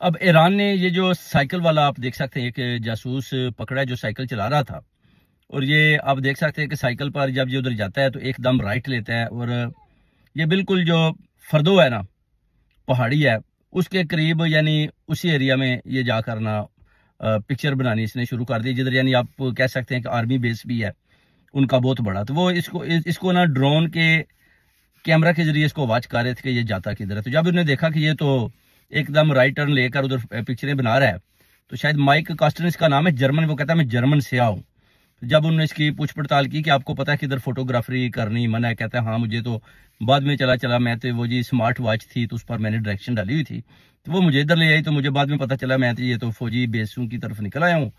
अब ईरान ने ये जो साइकिल वाला आप देख सकते हैं, एक जासूस पकड़ा है जो साइकिल चला रहा था, और ये आप देख सकते हैं कि साइकिल पर जब ये उधर जाता है तो एकदम राइट लेता है, और ये बिल्कुल जो फर्दो है ना, पहाड़ी है, उसके करीब यानी उसी एरिया में ये जा करना पिक्चर बनानी इसने शुरू कर दी, जिधर यानी आप कह सकते हैं कि आर्मी बेस भी है उनका बहुत बड़ा। तो वो इसको ना ड्रोन के कैमरा के जरिए इसको वॉच कर रहे थे कि ये जाता किधर है। तो जब उन्होंने देखा कि ये तो एकदम राइट टर्न लेकर उधर पिक्चरें बना रहा है, तो शायद माइक कास्टन इसका नाम है, जर्मन, वो कहता है मैं जर्मन से आऊँ। जब उन्होंने इसकी पूछ पड़ताल की कि आपको पता है कि इधर फोटोग्राफरी करनी मना है, कहता है हाँ मुझे तो बाद में चला मैं तो वो जी स्मार्ट वॉच थी तो उस पर मैंने डायरेक्शन डाली हुई थी, तो वो मुझे इधर ले आई, तो मुझे बाद में पता चला मैं तो ये तो फौजी बेसों की तरफ निकल आया हूँ,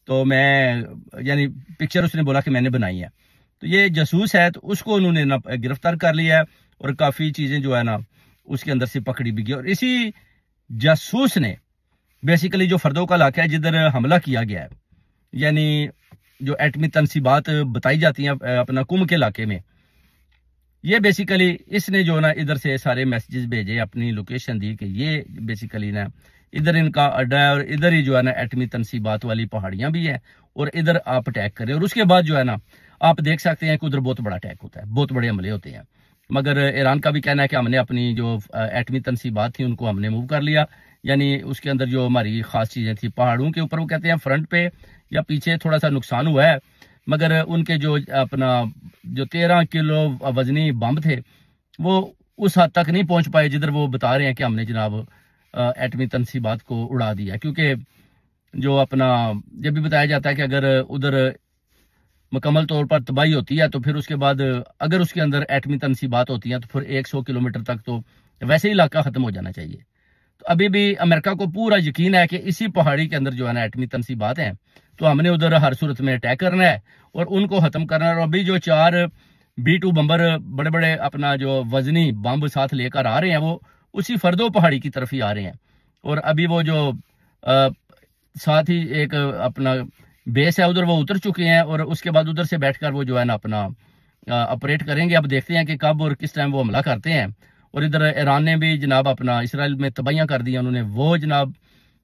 तो मैं यानी पिक्चर उसने बोला कि मैंने बनाई है। तो ये जासूस है, तो उसको उन्होंने ना गिरफ्तार कर लिया है, और काफ़ी चीज़ें जो है ना उसके अंदर से पकड़ी भी गई। और इसी जासूस ने बेसिकली जो फर्दों का इलाका है जिधर हमला किया गया है, यानी जो एटमी तनसीबात बताई जाती हैं अपना कुम के इलाके में, ये बेसिकली इसने जो ना इधर से सारे मैसेजेस भेजे, अपनी लोकेशन दी कि ये बेसिकली ना इधर इनका अड्डा है, और इधर ही जो है ना एटमी तनसीबात वाली पहाड़ियां भी है, और इधर आप अटैक करें। और उसके बाद जो है ना आप देख सकते हैं कि उधर बहुत बड़ा अटैक होता है, बहुत बड़े हमले होते हैं। मगर ईरान का भी कहना है कि हमने अपनी जो एटमी तनसीबात थी उनको हमने मूव कर लिया, यानी उसके अंदर जो हमारी खास चीजें थी पहाड़ों के ऊपर, वो कहते हैं फ्रंट पे या पीछे थोड़ा सा नुकसान हुआ है, मगर उनके जो अपना जो 13 किलो वजनी बम थे वो उस हद तक नहीं पहुंच पाए जिधर वो बता रहे हैं कि हमने जनाब एटमी तनसीबात को उड़ा दिया। क्योंकि जो अपना जब भी बताया जाता है कि अगर उधर मुकम्मल तौर पर तबाही होती है तो फिर उसके बाद अगर उसके अंदर एटमी तनसीबात होती हैं तो फिर 100 किलोमीटर तक तो वैसे ही इलाका खत्म हो जाना चाहिए। तो अभी भी अमेरिका को पूरा यकीन है कि इसी पहाड़ी के अंदर जो है ना एटमी तनसीबात हैं, तो हमने उधर हर सूरत में अटैक करना है और उनको खत्म करना है। और अभी जो 4 B-2 बम्बर बड़े बड़े अपना जो वजनी बम साथ लेकर आ रहे हैं वो उसी फर्दो पहाड़ी की तरफ ही आ रहे हैं। और अभी वो जो साथ ही एक अपना बेस है उधर वो उतर चुके हैं, और उसके बाद उधर से बैठकर वो जो है ना अपना ऑपरेट करेंगे। अब देखते हैं कि कब और किस टाइम वो हमला करते हैं। और इधर ईरान ने भी जनाब अपना इसराइल में तबाहियां कर दी हैं, उन्होंने वो जनाब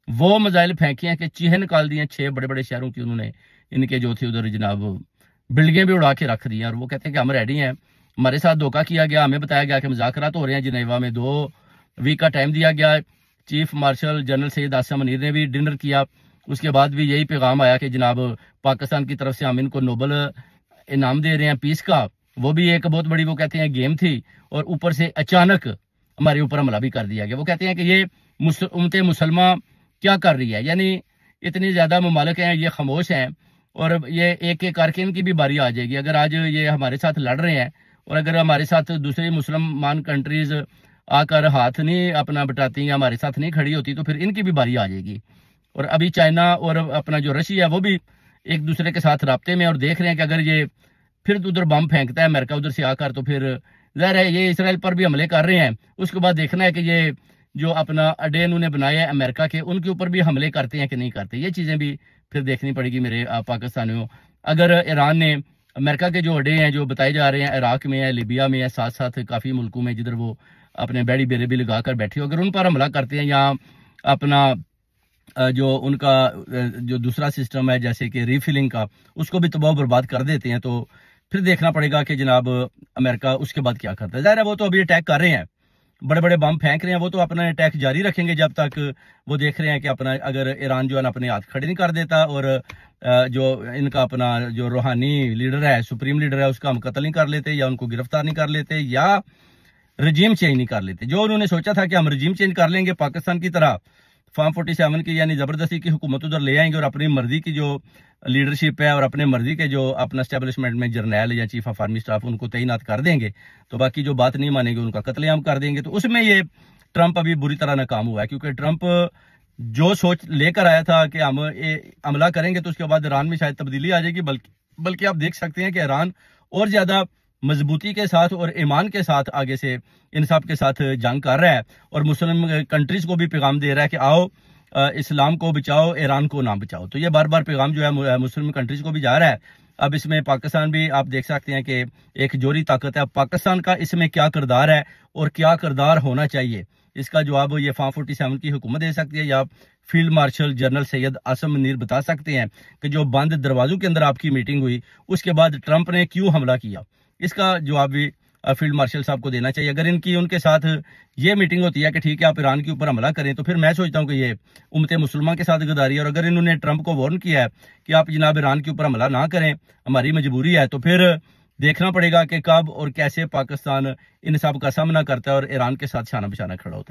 वो मिसाइल फेंकी हैं कि चीहे निकाल दी हैं 6 बड़े बड़े शहरों की, उन्होंने इनके जो थे उधर जनाब बिल्डिंगें भी उड़ा के रख दी हैं। और वो कहते हैं कि हम रेडी हैं, हमारे साथ धोखा किया गया, हमें बताया गया कि मुज़ाकरात हो रहे हैं जिनेवा में, 2 वीक का टाइम दिया गया। Chief marshal general Syed Asim Munir ने भी डिनर किया, उसके बाद भी यही पैगाम आया कि जनाब पाकिस्तान की तरफ से हम इनको नोबल इनाम दे रहे हैं पीस का। वो भी एक बहुत बड़ी वो कहते हैं गेम थी, और ऊपर से अचानक हमारे ऊपर हमला भी कर दिया गया। वो कहते हैं कि ये उम्मत मुसलमान क्या कर रही है, यानी इतनी ज्यादा ममालिक हैं ये खामोश हैं, और ये एक एक करके इनकी भी बारी आ जाएगी। अगर आज ये हमारे साथ लड़ रहे हैं और अगर हमारे साथ दूसरी मुसलमान कंट्रीज आकर हाथ नहीं अपना बटाती या हमारे साथ नहीं खड़ी होती तो फिर इनकी भी बारी आ जाएगी। और अभी चाइना और अपना जो रशिया है वो भी एक दूसरे के साथ राब्ते में, और देख रहे हैं कि अगर ये फिर उधर बम फेंकता है अमेरिका उधर से आकर, तो फिर ज़ाहिर है ये इसराइल पर भी हमले कर रहे हैं। उसके बाद देखना है कि ये जो अपना अड्डे उन्होंने बनाए हैं अमेरिका के, उनके ऊपर भी हमले करते हैं कि नहीं करते। ये चीज़ें भी फिर देखनी पड़ेगी मेरे पाकिस्तानियों। अगर ईरान ने अमेरिका के जो अड्डे हैं जो बताए जा रहे हैं इराक में है, लिबिया में है, साथ साथ काफ़ी मुल्कों में जिधर वो अपने बैड़ी बेरे भी लगा कर बैठे हो, अगर उन पर हमला करते हैं या अपना जो उनका जो दूसरा सिस्टम है जैसे कि रीफिलिंग का, उसको भी तबाह बर्बाद कर देते हैं, तो फिर देखना पड़ेगा कि जनाब अमेरिका उसके बाद क्या करता है। ज़ाहिर है वो तो अभी अटैक कर रहे हैं, बड़े बड़े बम फेंक रहे हैं, वो तो अपना अटैक जारी रखेंगे जब तक वो देख रहे हैं कि अपना अगर ईरान जो है ना अपने हाथ खड़े नहीं कर देता और जो इनका अपना जो रूहानी लीडर है, सुप्रीम लीडर है, उसका हम कत्ल नहीं कर लेते या उनको गिरफ्तार नहीं कर लेते या रजीम चेंज नहीं कर लेते। जो उन्होंने सोचा था कि हम रजीम चेंज कर लेंगे पाकिस्तान की तरह, फार्म 47 की यानी जबरदस्ती की हुकूमत उधर ले आएंगे और अपनी मर्जी की जो लीडरशिप है और अपने मर्जी के जो अपना स्टैब्लिशमेंट में जर्नैल या चीफ ऑफ आर्मी स्टाफ उनको तैनात कर देंगे, तो बाकी जो बात नहीं मानेंगे उनका कत्लेआम कर देंगे। तो उसमें ये ट्रंप अभी बुरी तरह नाकाम हुआ है, क्योंकि ट्रंप जो सोच लेकर आया था कि हम हमला करेंगे तो उसके बाद ईरान में शायद तब्दीली आ जाएगी, बल्कि आप देख सकते हैं कि ईरान और ज्यादा मजबूती के साथ और ईमान के साथ आगे से इंसाफ के साथ जंग कर रहा है और मुस्लिम कंट्रीज को भी पैगाम दे रहा है कि आओ इस्लाम को बचाओ, ईरान को ना बचाओ। तो ये बार बार पैगाम जो है मुस्लिम कंट्रीज को भी जा रहा है। अब इसमें पाकिस्तान भी आप देख सकते हैं कि एक जोरी ताकत है। पाकिस्तान का इसमें क्या किरदार है और क्या किरदार होना चाहिए, इसका जवाब ये फार्म 47 की हुकूमत दे सकती है, या field marshal general Syed Asim Munir बता सकते हैं कि जो बंद दरवाजों के अंदर आपकी मीटिंग हुई उसके बाद ट्रंप ने क्यों हमला किया। इसका जवाब भी फील्ड मार्शल साहब को देना चाहिए। अगर इनकी उनके साथ ये मीटिंग होती है कि ठीक है आप ईरान के ऊपर हमला करें, तो फिर मैं सोचता हूँ कि ये उम्मत मुसलमान के साथ गद्दारी है। और अगर इन्होंने ट्रंप को वार्न किया है कि आप जनाब ईरान के ऊपर हमला ना करें, हमारी मजबूरी है, तो फिर देखना पड़ेगा कि कब और कैसे पाकिस्तान इन सब का सामना करता है और ईरान के साथ शाना बिशाना खड़ा होता है।